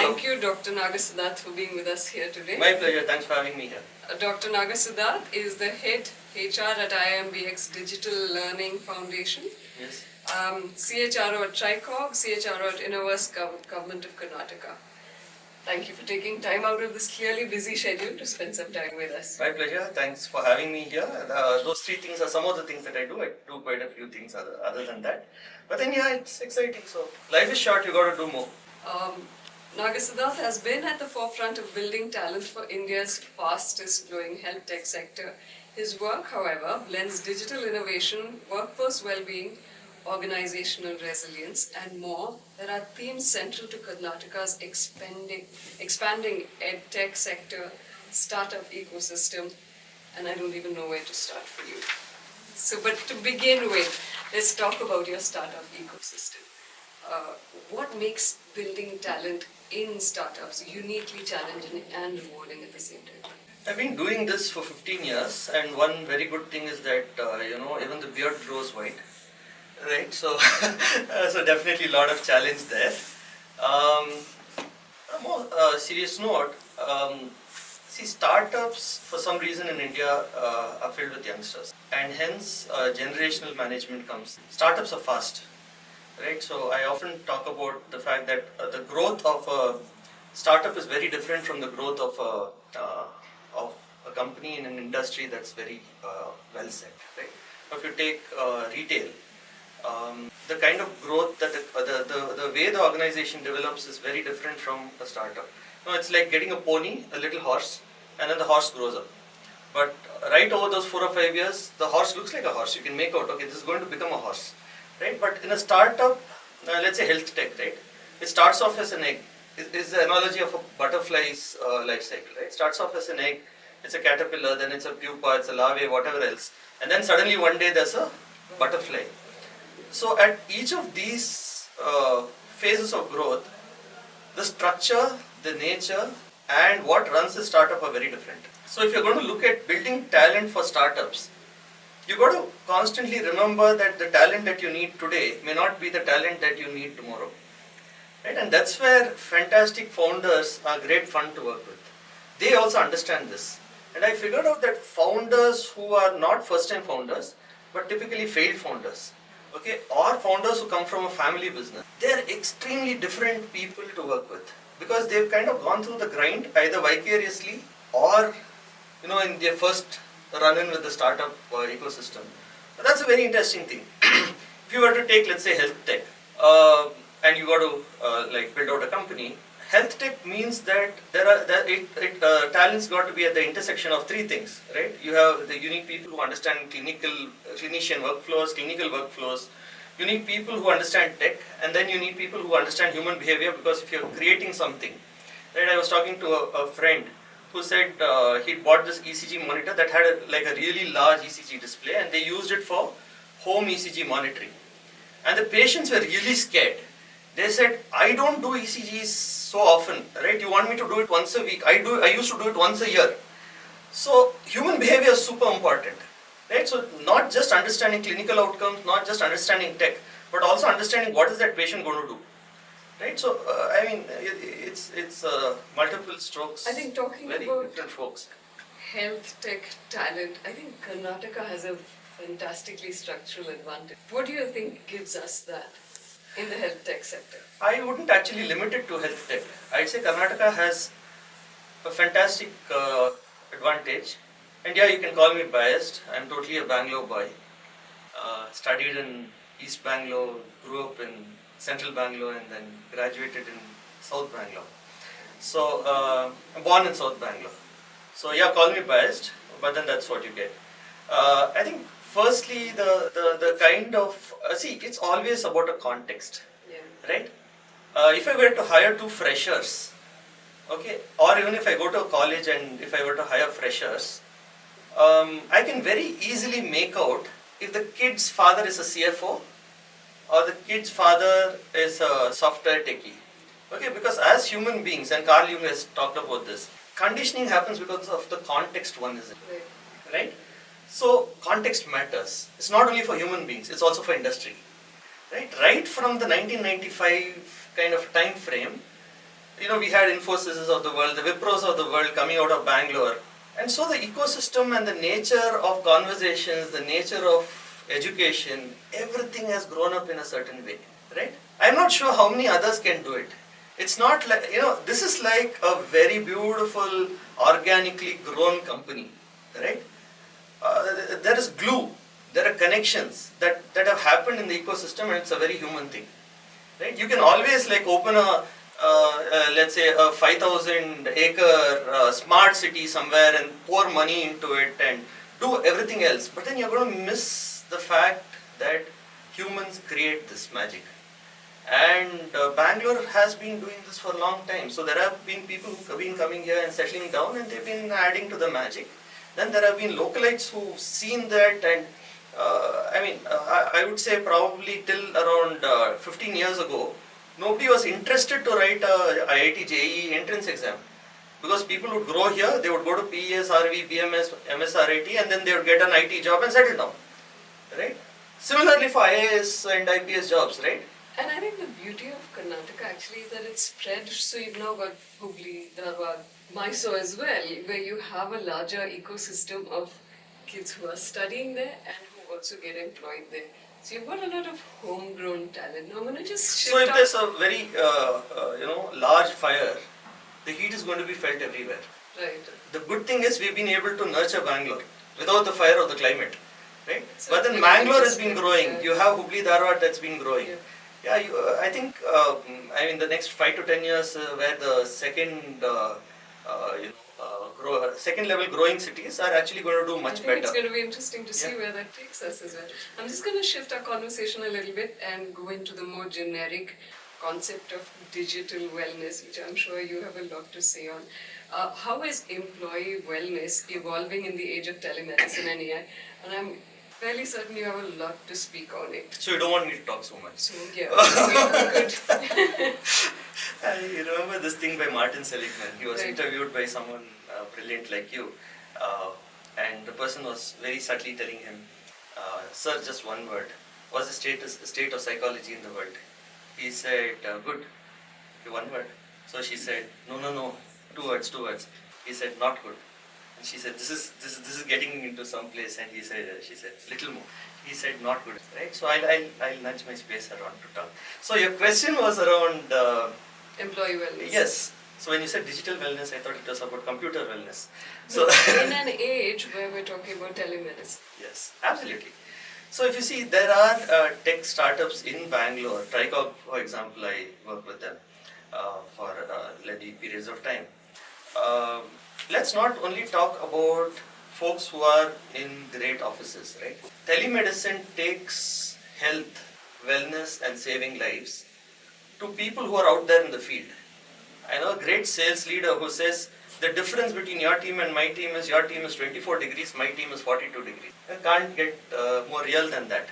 Thank you, Dr. Naga Siddharth, for being with us here today. My pleasure. Thanks for having me here. Dr. Naga Siddharth is the head HR at IIMBX Digital Learning Foundation. Yes. CHRO at TriCog, CHRO at Innoverse Government of Karnataka. Thank you for taking time out of this clearly busy schedule to spend some time with us. My pleasure. Thanks for having me here. Those three things are some of the things that I do. I do quite a few things other than that. But then, yeah, it's exciting. So life is short. You got to do more. Naga Siddharth has been at the forefront of building talent for India's fastest growing health tech sector. His work, however, blends digital innovation, workforce well-being, organizational resilience, and more. There are themes central to Karnataka's expanding ed-tech sector, startup ecosystem, and I don't even know where to start for you. So, but to begin with, let's talk about your startup ecosystem. What makes building talent in startups uniquely challenging and rewarding at the same time? I've been doing this for 15 years, and one very good thing is that even the beard grows white. Right, so so definitely a lot of challenge there. On a more serious note, see, startups for some reason in India are filled with youngsters, and hence generational management comes. Startups are fast, right? So I often talk about the fact that the growth of a startup is very different from the growth of a company in an industry that's very well set, right? If you take retail. The kind of growth that the way the organization develops is very different from a startup. It's like getting a pony, a little horse, and then the horse grows up. But right over those 4 or 5 years, the horse looks like a horse. You can make out, okay, this is going to become a horse, right? But in a startup, let's say health tech, right? It starts off as an egg. It's the analogy of a butterfly's life cycle, right? It starts off as an egg, it's a caterpillar, then it's a pupa, it's a larvae, whatever else. And then suddenly one day there's a butterfly. So at each of these phases of growth, the structure, the nature, and what runs the startup are very different. So if you're going to look at building talent for startups, you've got to constantly remember that the talent that you need today may not be the talent that you need tomorrow. Right? And that's where fantastic founders are great fun to work with. They also understand this. And I figured out that founders who are not first-time founders, but typically failed founders, okay, or founders who come from a family business, they're extremely different people to work with because they've kind of gone through the grind either vicariously or in their first run-in with the startup ecosystem. But that's a very interesting thing. If you were to take, let's say, health tech, and you got to build out a company, health tech means that talent's got to be at the intersection of 3 things, right? You need people who understand clinician workflows, clinical workflows. You need people who understand tech, and then you need people who understand human behavior, because if you're creating something, right? I was talking to a friend who said he'd bought this ECG monitor that had a really large ECG display, and they used it for home ECG monitoring. And the patients were really scared. They said, I don't do ECGs so often, right? You want me to do it once a week. I used to do it once a year. So human behavior is super important, right? So not just understanding clinical outcomes, not just understanding tech, but also understanding what is that patient going to do, right? So it's multiple strokes. I think talking very about different folks. Health tech talent, I think Karnataka has a fantastically structural advantage. What do you think gives us that in the health tech sector? I wouldn't actually limit it to health tech. I'd say Karnataka has a fantastic advantage. And yeah, you can call me biased. I'm totally a Bangalore boy. Studied in East Bangalore, grew up in Central Bangalore, and then graduated in South Bangalore. So I'm born in South Bangalore. So yeah, call me biased, but then that's what you get. I think firstly, the kind of, it's always about a context, right? If I were to hire 2 freshers, okay, or even if I go to a college and if I were to hire freshers, I can very easily make out if the kid's father is a CFO or the kid's father is a software techie. Okay, because as human beings, and Carl Jung has talked about this, conditioning happens because of the context one is in, right? So context matters. It's not only for human beings, it's also for industry. Right from the 1995 kind of time frame, we had Infosys of the world, the Wipros of the world coming out of Bangalore. And so the ecosystem and the nature of conversations, the nature of education, everything has grown up in a certain way, right? I'm not sure how many others can do it. It's not like, this is like a very beautiful, organically grown company, right? There is glue, there are connections that have happened in the ecosystem, and it's a very human thing, right? You can always like open let's say a 5,000 acre smart city somewhere and pour money into it and do everything else, but then you're going to miss the fact that humans create this magic. And Bangalore has been doing this for a long time. So there have been people who have been coming here and settling down, and they've been adding to the magic. Then there have been localites who've seen that, and I would say probably till around 15 years ago, nobody was interested to write a IIT JEE entrance exam. Because people would grow here, they would go to PES, RV, BMS, MSRIT, and then they would get an IT job and settle down, right? Similarly for IAS and IPS jobs, right? And I think the beauty of Karnataka actually is that it's spread, so you've now got Hubli, Dharwad, Mysore as well, where you have a larger ecosystem of kids who are studying there and who also get employed there. So you've got a lot of homegrown talent. Now I'm going to just shift. So if there's a very large fire, the heat is going to be felt everywhere. Right. The good thing is we've been able to nurture Bangalore without the fire of the climate, right? So but then Bangalore has been growing. You have Hubli, Dharwad that's been growing. Yeah, I think the next 5 to 10 years, where the second level growing cities are actually going to do much better. It's going to be interesting to see where that takes us as well. I'm just going to shift our conversation a little bit and go into the more generic concept of digital wellness, which I'm sure you have a lot to say on. How is employee wellness evolving in the age of telemedicine and AI? And I'm fairly certain you have a lot to speak on it. So you don't want me to talk so much? So yeah, good. I remember this thing by Martin Seligman. He was interviewed by someone brilliant like you, and the person was very subtly telling him, "Sir, just one word. What's the state of psychology in the world?" He said, "Good." Okay, one word. So she said, "No, 2 words. He said, "Not good." And she said, this is getting into some place, and she said, "Little more." He said, "Not good." Right? So I'll nudge my space around to talk. So your question was around employee wellness. Yes. So when you said digital wellness, I thought it was about computer wellness. So in an age where we're talking about telemedicine. Yes, absolutely. So if you see, there are tech startups in Bangalore. Tricog, for example, I work with them for lengthy periods of time. Let's not only talk about folks who are in great offices, right? Telemedicine takes health, wellness, and saving lives to people who are out there in the field. I know a great sales leader who says, the difference between your team and my team is your team is 24 degrees, my team is 42 degrees. I can't get more real than that.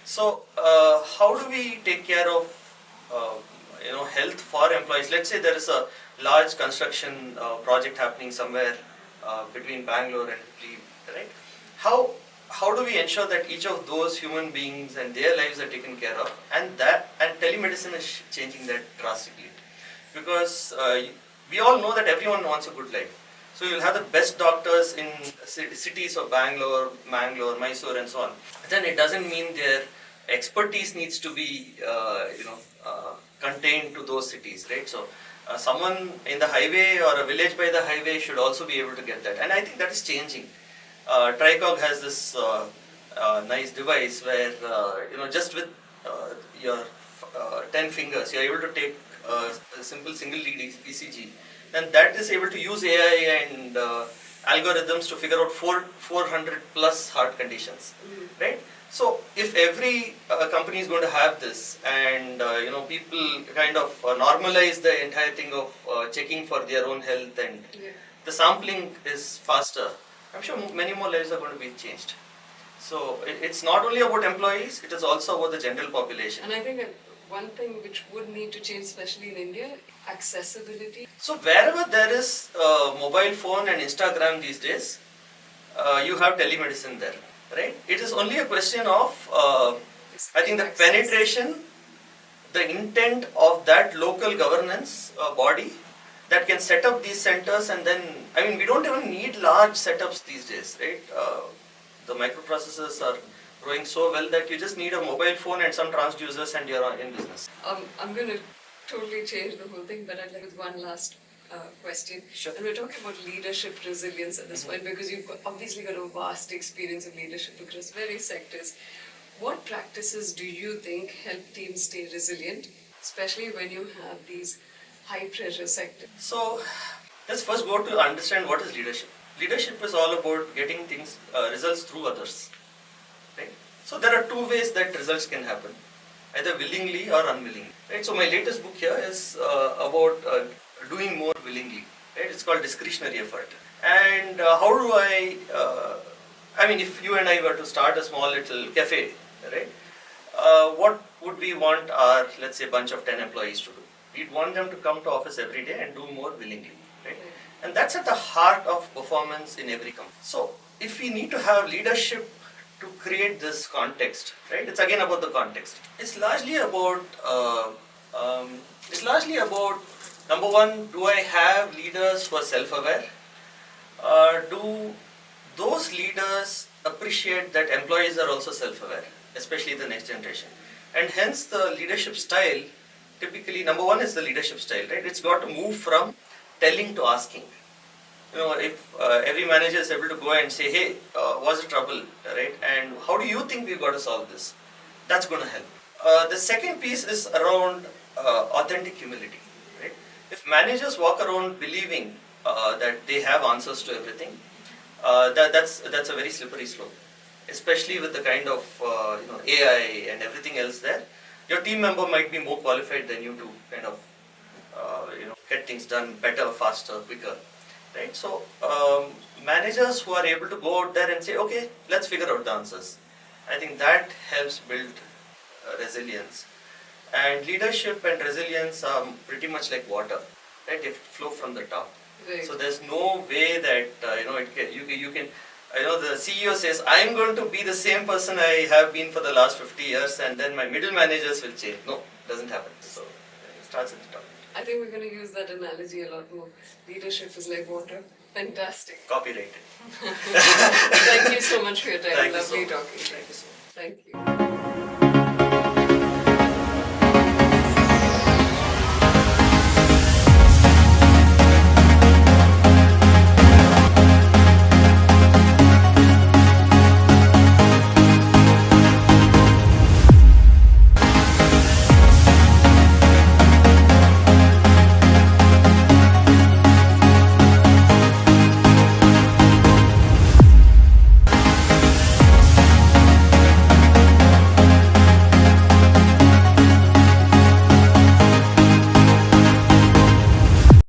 So how do we take care of health for employees? Let's say there is a large construction project happening somewhere between Bangalore and Hubli, right? How do we ensure that each of those human beings and their lives are taken care of, and telemedicine is changing that drastically, because we all know that everyone wants a good life. So you'll have the best doctors in cities of Bangalore, Mysore, and so on. Then it doesn't mean their expertise needs to be contained to those cities, right? So someone in the highway or a village by the highway should also be able to get that, and I think that is changing. Tricog has this nice device where just with your 10 fingers you're able to take a simple single lead ECG, and that is able to use AI and algorithms to figure out 400 plus heart conditions, right? So if every company is going to have this, and people kind of normalize the entire thing of checking for their own health, and the sampling is faster, I'm sure many more lives are going to be changed. So it's not only about employees, it is also about the general population. And I think one thing which would need to change, especially in India, accessibility. So wherever there is mobile phone and Instagram these days, you have telemedicine there, right? It is only a question of, I think, the penetration, the intent of that local governance body that can set up these centers, and then, I mean, we don't even need large setups these days, right? The microprocessors are growing so well that you just need a mobile phone and some transducers and you're in business. I'm going to totally change the whole thing, but I'd like with one last question. Sure. And we're talking about leadership resilience at this point, because you've obviously got a vast experience of leadership across various sectors. What practices do you think help teams stay resilient, especially when you have these high pressure sectors? So let's first go to understand what is leadership. Leadership is all about getting things, results through others, right? So there are two ways that results can happen, either willingly or unwillingly, right? So my latest book here is about doing more willingly, right? It's called discretionary effort. And how do I mean, if you and I were to start a small little cafe, right? What would we want our, let's say, bunch of 10 employees to do? We'd want them to come to office every day and do more willingly, right? And that's at the heart of performance in every company. So if we need to have leadership to create this context, right? It's again about the context. It's largely about number one, do I have leaders who are self-aware? Do those leaders appreciate that employees are also self-aware, especially the next generation? And hence the leadership style, typically number one is the leadership style, right? It's got to move from telling to asking. You know, if every manager is able to go and say, hey, what's the trouble, right? And how do you think we've got to solve this? That's going to help. The second piece is around authentic humility, right? If managers walk around believing that they have answers to everything, that's a very slippery slope, especially with the kind of AI and everything else there. Your team member might be more qualified than you to kind of get things done better, faster, quicker, right? So managers who are able to go out there and say, okay, let's figure out the answers, I think that helps build resilience. And leadership and resilience are pretty much like water, right? They flow from the top. Right. So there's no way that you can. The CEO says, I'm going to be the same person I have been for the last 50 years and then my middle managers will change. No, it doesn't happen. So it starts at the top. I think we're going to use that analogy a lot more. Leadership is like water. Fantastic. Copyrighted. Thank you so much for your time. Thank you Lovely so much. talking. Thank you so much. Thank you.